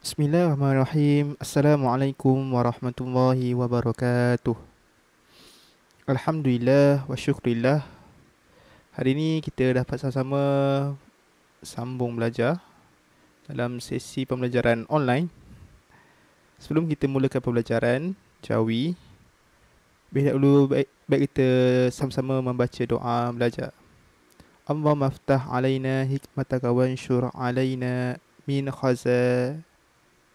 Bismillahirrahmanirrahim. Assalamualaikum warahmatullahi wabarakatuh. Alhamdulillah wa syukrillah. Hari ini kita dapat sama-sama sambung belajar dalam sesi pembelajaran online. Sebelum kita mulakan pembelajaran Jawi, baik kita sama-sama membaca doa belajar. Allahumma aftah alaina hikmataka wansyur alaina min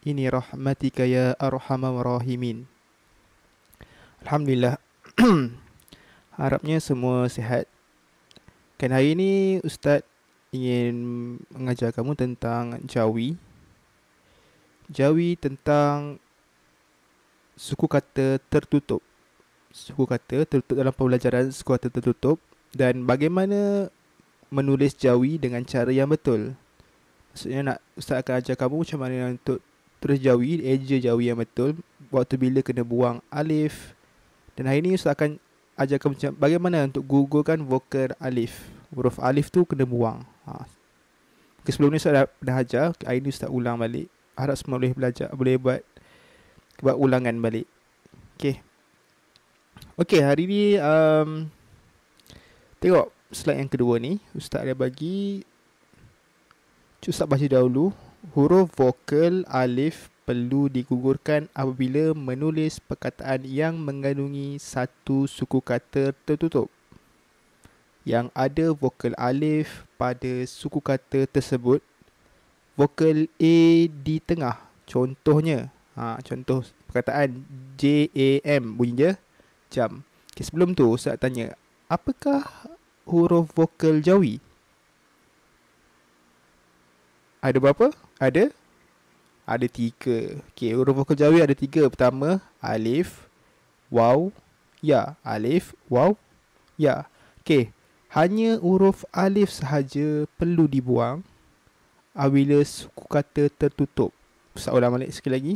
ini rahmatika ya arhamar rahimin. Alhamdulillah. Harapnya semua sihat. Kan hari ini Ustaz ingin mengajar kamu tentang Jawi. Jawi tentang suku kata tertutup. Suku kata tertutup dalam pembelajaran suku kata tertutup. Dan bagaimana menulis Jawi dengan cara yang betul. Maksudnya Ustaz akan ajar kamu macam mana untuk tulis Jawi, eja Jawi yang betul, waktu bila kena buang alif. Dan hari ini Ustaz akan ajarkan macam bagaimana untuk gugurkan vokal alif. Huruf alif tu kena buang. Sebelum ni Ustaz dah ajar, hari ni Ustaz ulang balik. Harap semua boleh belajar, boleh buat ulangan balik. Okey, hari ni tengok slide yang kedua ni. Ustaz ada bagi, Ustaz baca dahulu. Huruf vokal alif perlu digugurkan apabila menulis perkataan yang mengandungi satu suku kata tertutup yang ada vokal alif pada suku kata tersebut, vokal A di tengah. Contohnya, contoh perkataan JAM, bunyi je jam. Sebelum tu Ustaz tanya, apakah huruf vokal Jawi? Ada berapa? Ada 3. Huruf vokal Jawi ada 3. Pertama, alif, waw, ya. Alif, waw, ya. Hanya huruf alif sahaja perlu dibuang apabila suku kata tertutup. Ustaz ulang balik sekali lagi.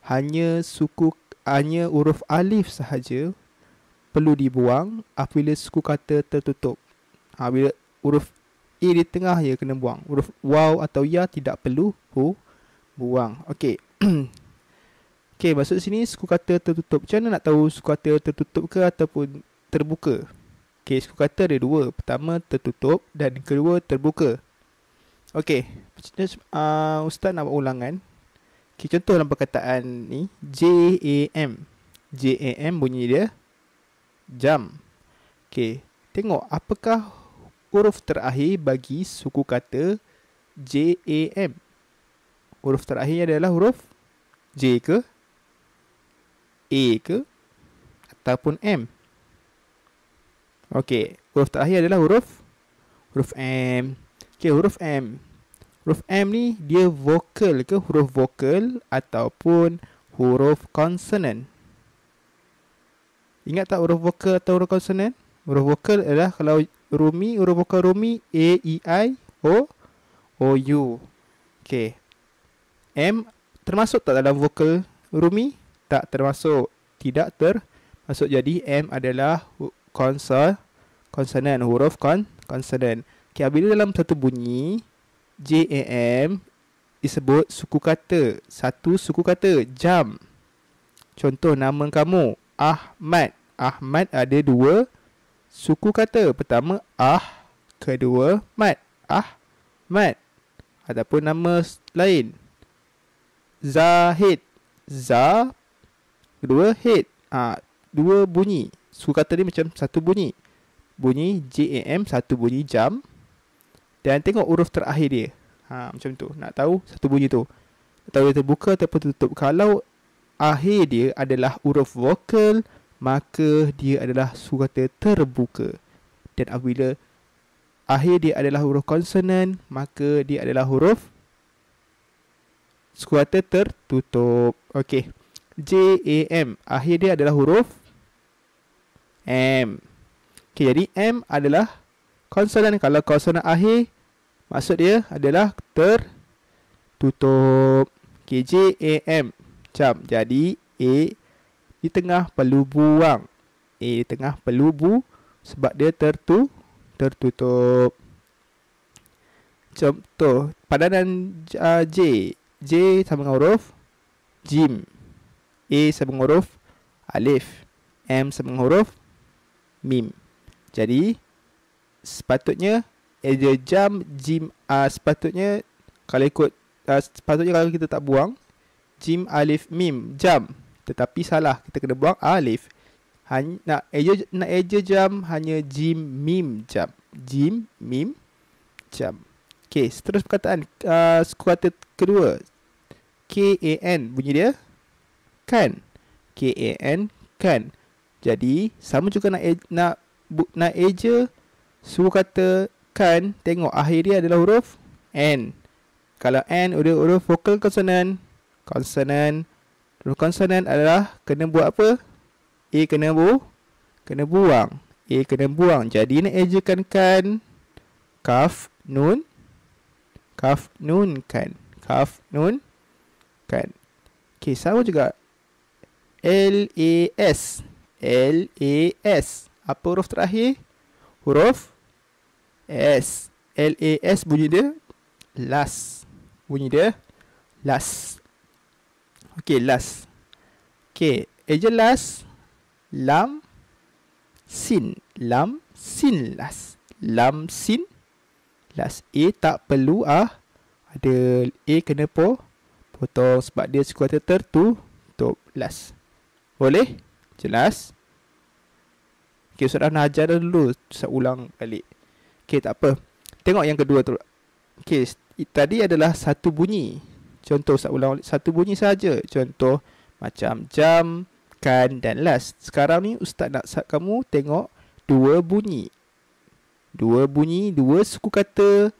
Hanya huruf alif sahaja perlu dibuang apabila suku kata tertutup. Bila huruf A di tengah je kena buang. Huruf waw atau ya tidak perlu buang. Maksud sini suku kata tertutup. Macam mana nak tahu suku kata tertutup ke ataupun terbuka? Suku kata ada 2. Pertama tertutup dan kedua terbuka. Ustaz nak buat ulangan. Contoh dalam perkataan ni, JAM. JAM bunyi dia jam. Tengok apakah huruf terakhir bagi suku kata JAM. Huruf terakhirnya adalah huruf J ke, A ke, ataupun M. Huruf terakhir adalah huruf M. Huruf M. Huruf M ni dia vokal ke, huruf vokal ataupun huruf konsonan? Ingat tak huruf vokal atau huruf konsonan? Huruf vokal adalah kalau Rumi, huruf vokal Rumi A, E, I, O, U. M termasuk tak dalam vokal Rumi? Tak termasuk. Tidak termasuk. Jadi M adalah konsonan, huruf konsonan. Bila dalam satu bunyi JAM disebut suku kata, satu suku kata jam. Contoh nama kamu Ahmad. Ahmad ada 2 suku kata. Pertama kedua Ahmad. Ataupun nama lain Zahid. Kedua hid. 2 bunyi. Suku kata ni macam satu bunyi. Bunyi JAM, satu bunyi jam. Dan tengok huruf terakhir dia. Macam tu. Nak tahu satu bunyi tu. Tahu dia terbuka ataupun tutup. Kalau akhir dia adalah huruf vokal, maka dia adalah suku kata terbuka. Dan apabila akhir dia adalah huruf konsonan, maka dia adalah huruf suku kata tertutup. JAM, akhir dia adalah huruf M. Jadi M adalah konsonan. Kalau konsonan akhir, maksud dia adalah tertutup. JAM, jam. Jadi A di tengah perlu buang. A di tengah perlu sebab dia tertutup. Contoh padanan J. J sama dengan huruf jim, A sama dengan huruf alif, M sama dengan huruf mim. Jadi sepatutnya eja jam, jim, sepatutnya kalau ikut sepatutnya kalau kita tak buang jim, alif, mim, jam. Tetapi salah, kita kena buang alif. Nak eja jam hanya jim, mim, jam. Jim, mim, jam. Okey, seterus perkataan suku kata kedua. K-A-N, bunyi dia kan. K-A-N, kan. Jadi sama juga nak eja suku kata kan, tengok akhir dia adalah huruf N. Kalau N udah huruf vokal konsonan. Huruf konsonan adalah kena buat apa? A kena buang. A kena buang. Jadi nak ejakan kan, kaf nun kan. Kaf nun kan. Okey, sama juga L-A-S. L-A-S. Apa huruf terakhir? Huruf S. L-A-S bunyi dia last. Bunyi dia last. Okey, last. Okey, eja last. Lam sin. Lam sin last. Lam sin last. A tak perlu ada A kena potong sebab dia suku kata tertutup last. Boleh? Jelas? Okey, Ustaz dah ajar dah dulu. Saya ulang balik. Okey, tak apa. Tengok yang kedua tu. Okey, tadi adalah satu bunyi. Contoh Ustaz ulang balik. Satu bunyi saja. Contoh macam jam, kan dan last. Sekarang ni Ustaz nak kamu tengok dua bunyi. Dua bunyi, dua suku kata.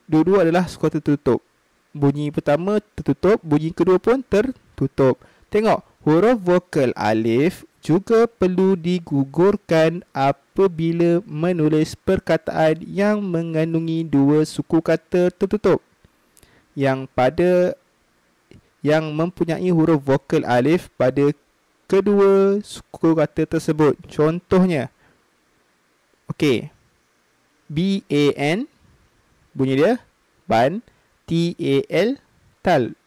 Dua-dua adalah suku kata tertutup. Bunyi pertama tertutup, bunyi kedua pun tertutup. Tengok, huruf vokal alif juga perlu digugurkan apabila menulis perkataan yang mengandungi dua suku kata tertutup yang mempunyai huruf vokal alif pada kedua suku kata tersebut. Contohnya, okey, B-A-N, bunyi dia ban. T-A-L, tal.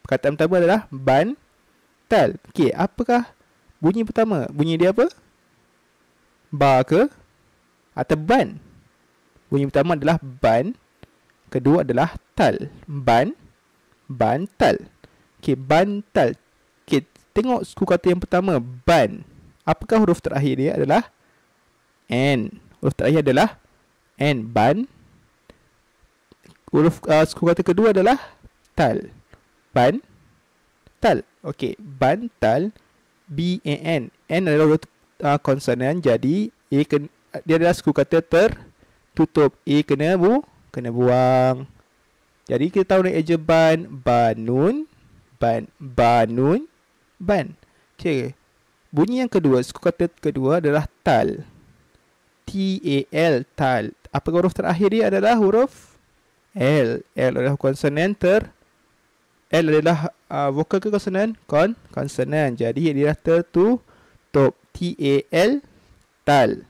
Perkataan pertama adalah ban, tal. Okey, apakah bunyi pertama? Bunyi dia apa? Ba ke? Atau ban? Bunyi pertama adalah ban. Kedua adalah tal. Ban, bantal. Okey, bantal. Okey, tengok suku kata yang pertama, ban. Apakah huruf terakhir dia adalah N. Huruf terakhir adalah N, ban. Huruf suku kata kedua adalah tal. Ban, tal. Okey, bantal. B-A-N. N adalah huruf konsonan. Jadi dia adalah suku kata tertutup. A kena buang. Jadi kita tahu nak eja ban. Banun, ban. Banun, ban. Okey, bunyi yang kedua, suku kata kedua adalah tal. T-A-L, tal. Apa huruf terakhir dia adalah huruf L. L adalah konsonan L adalah vokal ke konsonan? Konsonan. Jadi dia dah tertutup. T-A-L, tal.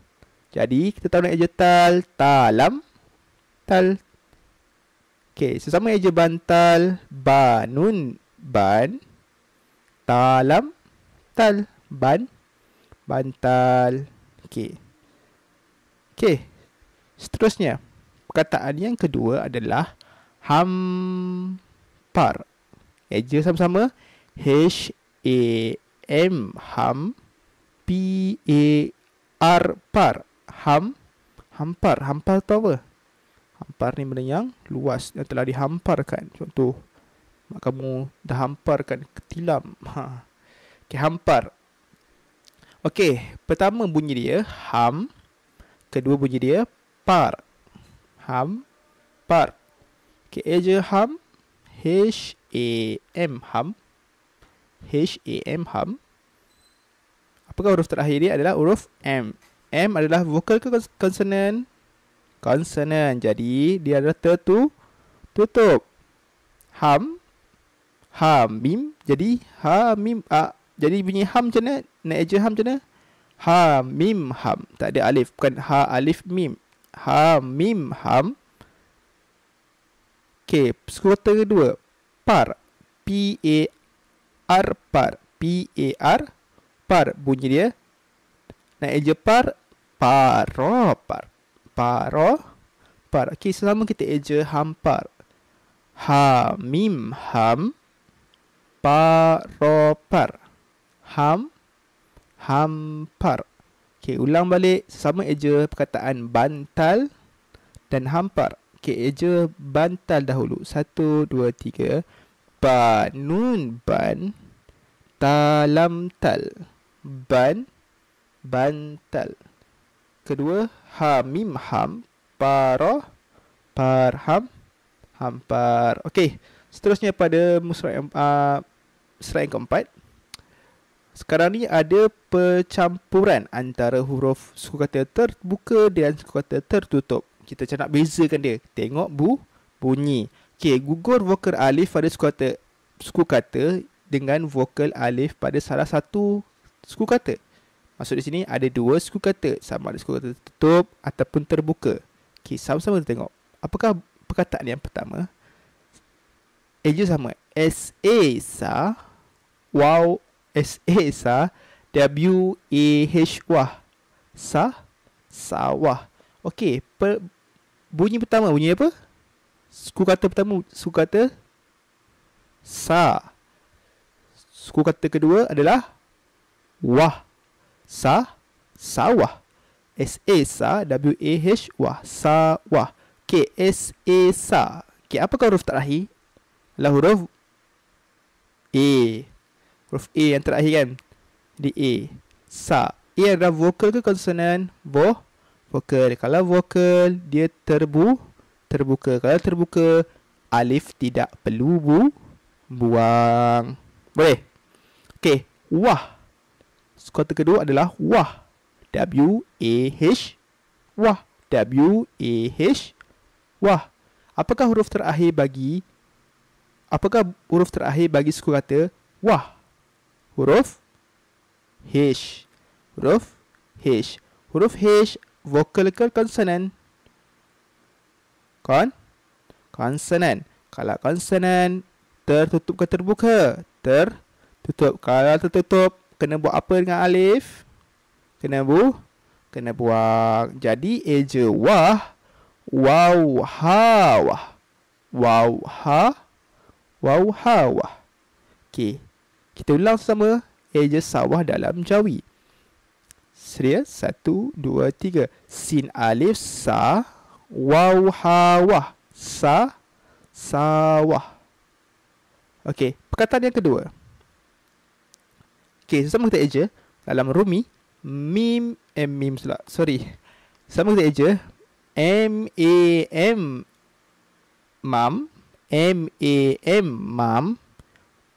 Jadi kita tahu nak eja tal. Talam, tal. Okey, sesama eja bantal. Banun, ban. Talam, tal. Ban, bantal. Okey. Okey, seterusnya. Perkataan yang kedua adalah hampar. Eja sama-sama. H-A-M, ham. P-A-R, par. Hampar. Hampar tu apa? Hampar ni benda yang luas, yang telah dihamparkan. Contoh, mak kamu dah hamparkan ke tilam. Okey, hampar. Okey, pertama bunyi dia ham. Kedua bunyi dia par. Ham, par. Okey, eja ham. H-A-M, ham. H-A-M, ham. Apakah huruf terakhir dia adalah huruf M. M adalah vokal ke konsonan? Konsonan. Jadi dia adalah tertutup. Ham, hamim. Jadi hamim. Jadi bunyi ham macam mana? Nak eja ham macam mana? Ha, mim, ham. Tak ada alif. Bukan ha, alif, mim. Ha, mim, ham. Okay, suku kata kedua, par. P-A-R, par. P-A-R, par. Bunyi dia nak eja par, paropar. Par. Okay, selama kita eja hampar. Ha, mim, ham. Paropar. Hampar. Okay, ulang balik. Sama eja perkataan bantal dan hampar. Okay, eja bantal dahulu. 1, 2, 3. Banun, ban. Talam, tal. Bantal. Kedua, ha, mim, ham. Parham. Hampar. Okey, seterusnya pada serat yang keempat. Sekarang ni ada percampuran antara huruf suku kata terbuka dan suku kata tertutup. Kita macam nak bezakan dia. Tengok bunyi. Okey, gugur vokal alif pada suku kata dengan vokal alif pada salah satu suku kata. Maksud di sini ada dua suku kata, sama ada suku kata tertutup ataupun terbuka. Okey, sama-sama kita tengok. Apakah perkataan yang pertama? Eja sama. S-A, sa. Wow. S-A, sa. W-A-H, wah. Sawah. Okey, bunyi pertama, bunyi apa? Suku kata pertama, suku kata sa. Suku kata kedua adalah wah. Sawah. S-A, sa. W-A-H, wah. Sawah. Okay, S-A, sa. Okay, apakah huruf terakhir? Adalah huruf A. Huruf A yang terakhir kan? Di A. Sa. A adalah vokal ke konsonan? Vokal. Kalau vokal, dia terbuka. Kalau terbuka, alif tidak perlu buang. Boleh? Okay, wah. Suku kata kedua adalah wah. W-A-H, wah. W-A-H, wah. Apakah huruf terakhir bagi suku kata wah? Huruf H. Huruf H vokal ke konsonan? Konsonan. Kalau konsonan, tertutup ke terbuka? Tertutup. Kalau tertutup, kena buat apa dengan alif? Kena buang. Jadi eja wah. Wow, ha, wah. Wow, ha. Okey. Kita ulang sama eja sawah dalam Jawi. Seria? 1, 2, 3. Sin alif sa. Wow, ha, wah. Sawah. Okey, perkataan yang kedua. Okey, sama kita eja dalam Rumi. Mim pula. Sorry. Sama kita eja. M-A-M. Mam. M-A-M. Mam.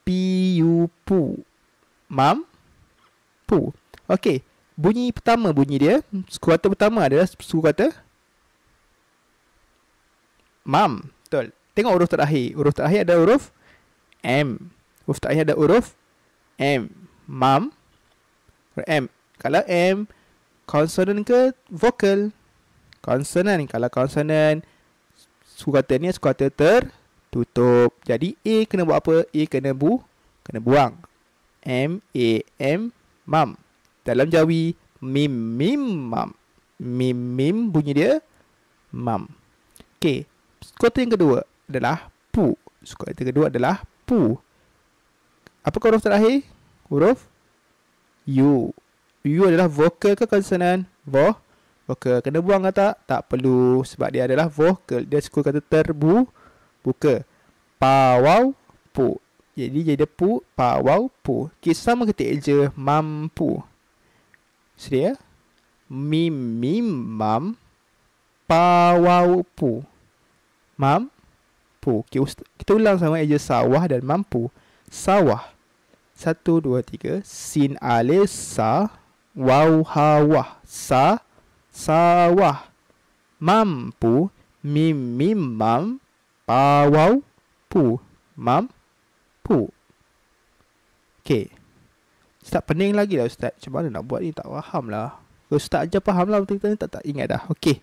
P-U-Pu. Mam. Pu. Okey. Bunyi pertama, bunyi dia. Suku kata pertama adalah suku kata mam. Betul. Tengok huruf terakhir. Huruf terakhir ada huruf M. Huruf terakhir ada huruf M. Mam. M. Kalau M, konsonan ke vokal? Konsonan. Kalau konsonan, suku kata ni suku kata tertutup. Jadi A kena buat apa? A kena buang. M-A-M, mam. Dalam Jawi, mim, mam. Mim, bunyi dia mam. Okey, suku kata yang kedua adalah pu. Suku kata kedua adalah pu. Apakah huruf terakhir? Huruf U. U adalah vokal ke konsonan? Vokal. Kena buang ke tak? Tak perlu, sebab dia adalah vokal. Dia suku kata terbuka. Pawau, pu. Jadi pu, pawau, pu. Okay, sama kita eja mampu. Sedia? Mim, mam. Pawau, pu. Mampu. Okay, kita ulang sama eja sawah dan mampu. Sawah. 1, 2, 3. Sin alif sa. Waw hawah. Sawah. Mampu. Mim mam. Pawau pu. Mampu. Okay. Ustaz pening lagi lah Ustaz. Macam mana nak buat ni, tak faham lah. Ustaz aja faham lah, betul-betul tak ingat dah. Okay.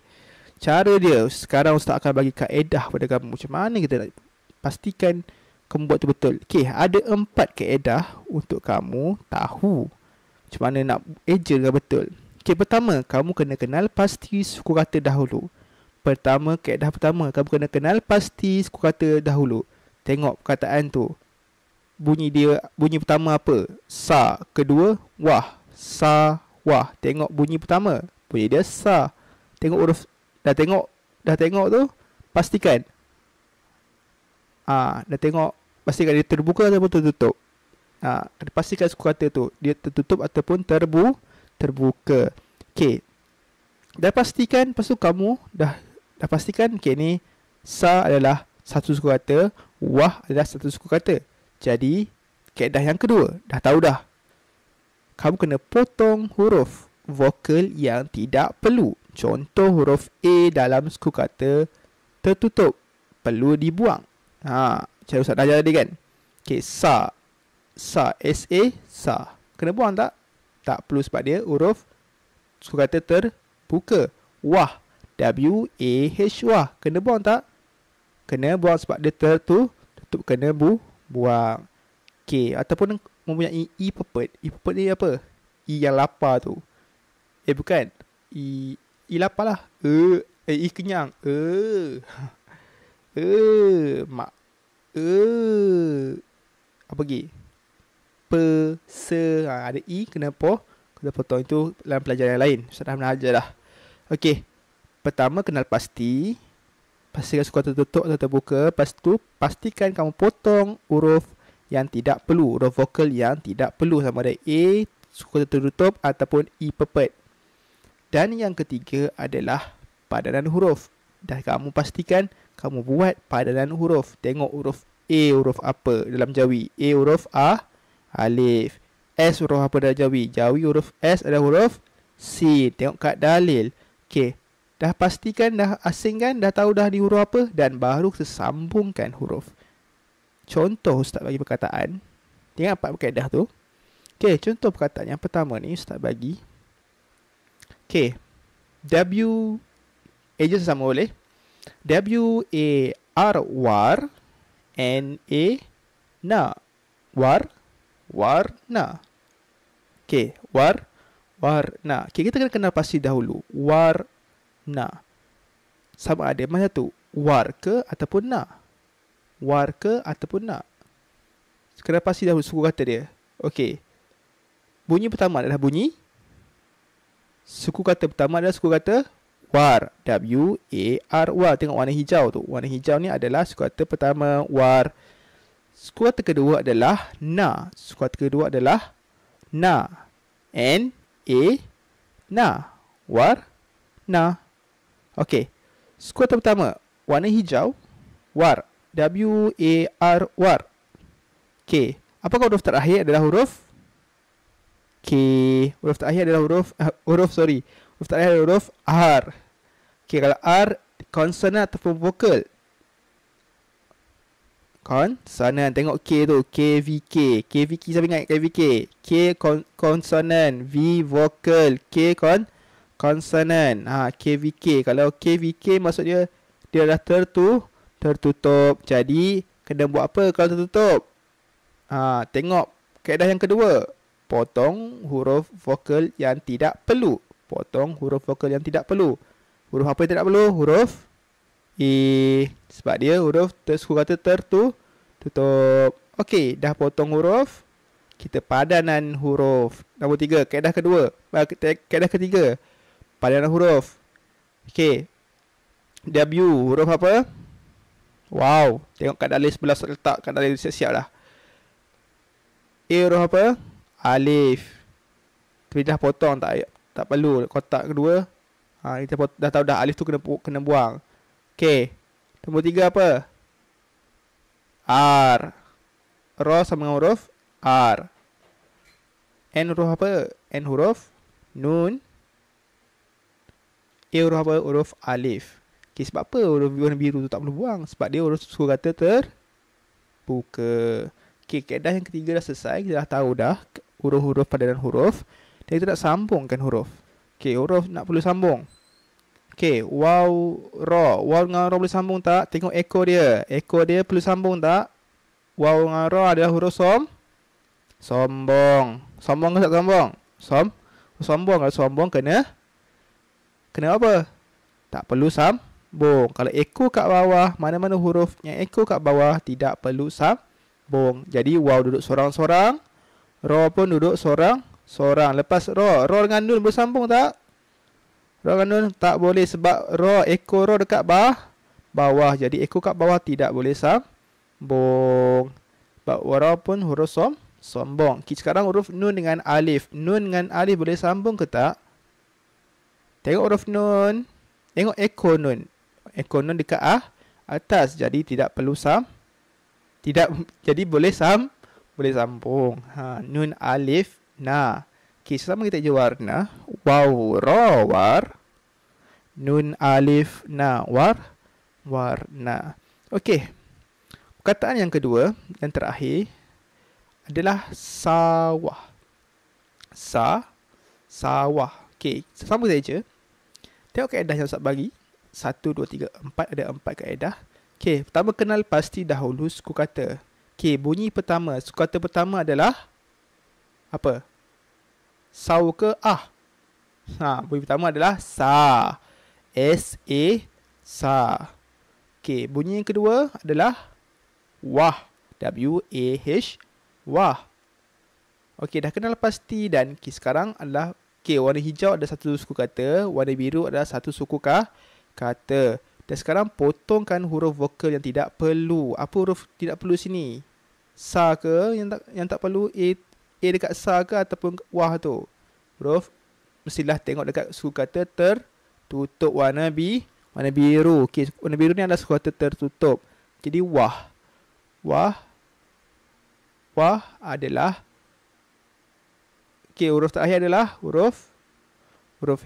Cara dia, sekarang Ustaz akan bagi kaedah pada kamu. Macam mana kita nak Pastikan kamu buat tu betul. Okay, ada 4 kaedah untuk kamu tahu macam mana nak eja dengan betul. Okay, pertama, kamu kena kenal pasti suku kata dahulu. Kaedah pertama, kamu kena kenal pasti suku kata dahulu. Tengok perkataan tu. Bunyi pertama apa? Sa. Kedua, wah. Sa, wah. Tengok bunyi pertama. Bunyi dia sa. Tengok huruf. Dah tengok tu, pastikan. Dah tengok. Pastikan dia terbuka ataupun tertutup. Pastikan suku kata tu dia tertutup ataupun terbuka. Okay. Dah pastikan. Lepas tu kamu dah pastikan. Okay, ni sa adalah satu suku kata. Wah adalah satu suku kata. Jadi kaedah yang kedua. Dah tahu dah. Kamu kena potong huruf vokal yang tidak perlu. Contoh huruf A dalam suku kata tertutup perlu dibuang. Macam Ustaz dah ajar tadi kan. Okay, sa. Sa, S-A, sa. Kena buang tak? Tak perlu sebab dia huruf suku kata terbuka. Wah, W-A-H, wah. Kena buang tak? Kena buang sebab dia tertutup, kena buang. Okay, ataupun mempunyai E pepet. E pepet ni apa? E yang lapar tu. Bukan. E lapar lah. E kenyang. Mak. Apa lagi? Ada E kena potong. Itu dalam pelajaran yang lain. Ustaz dah pernah ajar dah. Okey. Pertama, kenal pasti. Pastikan suku kata tertutup atau terbuka. Lepas tu, pastikan kamu potong huruf yang tidak perlu. Huruf vokal yang tidak perlu. Sama ada A, suku kata tertutup ataupun E pepet. Dan yang ketiga adalah padanan huruf. Dah kamu pastikan kamu buat padanan huruf. Tengok huruf A huruf apa dalam Jawi. A huruf A, alif. S huruf apa dalam Jawi. Jawi huruf S adalah huruf C. Tengok kat dalil. Okey. Dah pastikan, dah asingkan, dah tahu dah di huruf apa. Dan baru sambungkan huruf. Contoh Ustaz bagi perkataan. Tengok apa kaedah tu. Okey, contoh perkataan yang pertama ni Ustaz bagi. Okey. W. Eja sama boleh. W-A-R, war. N-A, na. Warna. Okay, warna. Okay, kita kena kenal pasti dahulu. Warna. Sama ada mana tu? War ke ataupun na? War ke ataupun na? Kena pasti dahulu suku kata dia. Okay. Bunyi pertama adalah bunyi. Suku kata pertama adalah suku kata war. W-A-R, war. Tengok warna hijau tu. Warna hijau ni adalah suku kata pertama, war. Suku kata kedua adalah na. Suku kata kedua adalah na. N-A, na. War, na. Okey. Suku kata pertama, warna hijau, war. W-A-R, war. Okey. Apakah huruf terakhir adalah huruf K? Huruf terakhir adalah huruf terakhir adalah huruf R. Okay, kalau R, konsonan ataupun vokal. Konsonan. Tengok K tu. KVK. KVK, siapa ingat KVK? K konsonan. V vokal. K konsonan. KVK. Kalau KVK maksud dia dah tertutup. Jadi, kena buat apa kalau tertutup? Tengok kaedah yang kedua. Potong huruf vokal yang tidak perlu. Potong huruf vokal yang tidak perlu. Huruf apa yang tidak perlu? Huruf E. Sebab dia huruf suku kata tertutup. Okey, dah potong huruf. Kita padanan huruf. Nombor 3, kaedah kedua. Kaedah ketiga, padanan huruf. Okey. W, huruf apa? Wow, tengok kat dalil sebelah letak kat dalil siap-siap dah. A huruf apa? Alif. Tapi dah potong, tak perlu kotak kedua. Kita dah tahu dah alif tu kena buang. Okey. Nombor 3 apa? R. Ra sama dengan huruf R. N huruf apa? N huruf nun. A huruf apa? Huruf alif. Okey, sebab apa huruf warna biru tu tak perlu buang? Sebab dia huruf suku kata terbuka. Okey, kaedah yang ketiga dah selesai. Kita dah tahu dah huruf-huruf padanan huruf. Dan kita nak sambungkan huruf. Okey, huruf nak perlu sambung. Okay, waw, ra. Waw dengan ra boleh sambung tak? Tengok ekor dia. Ekor dia perlu sambung tak? Waw dengan ra adalah huruf sombong. Sombong ke tak sombong? Sombong. Kalau sombong kena apa? Tak perlu sambung. Kalau ekor kat bawah, mana-mana huruf yang ekor kat bawah tidak perlu sambung. Jadi waw duduk sorang-sorang, ra pun duduk sorang-sorang. Lepas ra dengan nun bersambung tak? Ra dengan nun tak boleh sebab ekor ra dekat bawah. Jadi ekor kat bawah tidak boleh sambung. Sebab ra pun huruf sombong. Sekarang huruf nun dengan alif. Nun dengan alif boleh sambung ke tak? Tengok huruf nun. Tengok ekor nun. Ekor nun dekat atas. Jadi tidak perlu jadi boleh sambung. Nun alif na. Okey, sama kita je warna. Waw ra war. Nun alif na warna. Okey. Perkataan yang kedua, yang terakhir adalah sawah. Sawah. Okey, sama saja. Tengok kaedah yang Ustaz bagi. 1, 2, 3, 4. Ada 4 kaedah. Okey, pertama kenal pasti dahulu suku kata. Okey, bunyi pertama. Suku kata pertama adalah apa? Saw ke ah? Bunyi pertama adalah sa. S-A, sa. Okey, bunyi yang kedua adalah wah. W-A-H, wah. Okey, dah kenal pasti dan sekarang adalah warna hijau ada satu suku kata, warna biru adalah satu suku kata. Dan sekarang potongkan huruf vokal yang tidak perlu. Apa huruf tidak perlu sini? Sa ke yang tak perlu? A dekat sa ke ataupun wah tu? Huruf mestilah tengok dekat suku kata tertutup warna biru. Okey, warna biru ni adalah suku kata tertutup. Jadi wah adalah huruf terakhir adalah huruf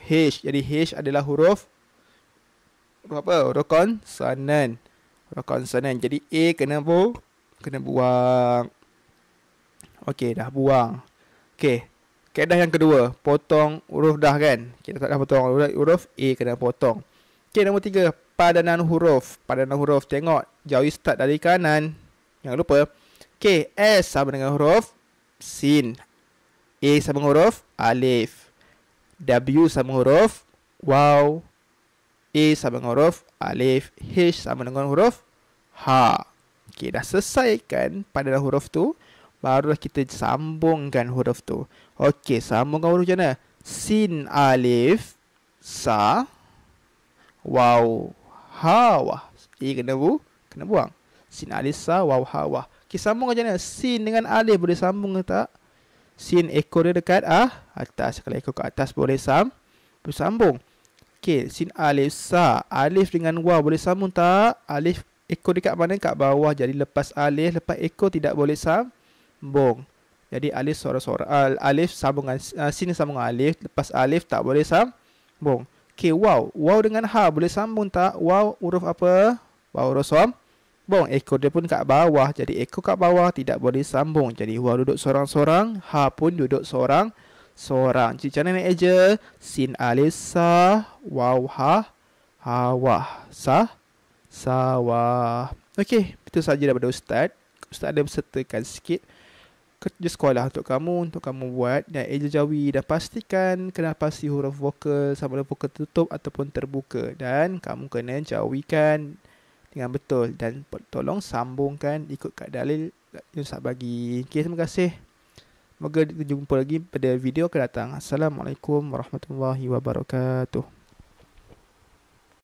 H. Jadi H adalah huruf apa? Huruf konsonan. Jadi A kena buang. Okey, dah buang. Okey. Kaedah yang kedua, potong huruf dah kan? Kita tak dah potong huruf A kena potong. Okey, nombor 3, padanan huruf. Tengok, jauhi start dari kanan. Jangan lupa. Okey, S sama dengan huruf sin. A sama huruf alif. W sama huruf waw. A sama dengan huruf alif. H sama dengan huruf ha. Okey, dah selesai kan padanan huruf tu. Barulah kita sambungkan huruf tu. Okey, sambungkan huruf macam mana? Sin alif sa waw ha wah. A kena buang. Sin alif sa waw ha wah. Okey, sambung macam mana? Sin dengan alif boleh sambung ke tak? Sin ekor dia dekat atas. Kalau ekor kat atas boleh sambung. Okey, sin alif sa. Alif dengan waw boleh sambung tak? Alif ekor dekat mana? Kat bawah. Jadi lepas alif, lepas ekor tidak boleh sambung. Jadi alif suara-suara. Alif sambungan sin sambung alif. Lepas alif tak boleh sambung. Okey, waw. Waw dengan ha boleh sambung tak? Waw huruf apa? Waw huruf ekor dia pun kat bawah. Jadi ekor kat bawah tidak boleh sambung. Jadi waw duduk sorang-sorang, ha pun duduk sorang-sorang. Jadi cara nak eja? Sin alif sa, waw ha wah. Sawah. Okey, itu saja daripada Ustaz. Ustaz ada bersertakan sikit kerja sekolah untuk kamu buat dan eja Jawi dan pastikan kena pasti huruf vokal sama ada vokal tertutup ataupun terbuka dan kamu kena jawikan dengan betul dan tolong sambungkan ikut kad dalil yang Ustaz bagi. Okey, terima kasih. Semoga kita jumpa lagi pada video akan datang. Assalamualaikum warahmatullahi wabarakatuh.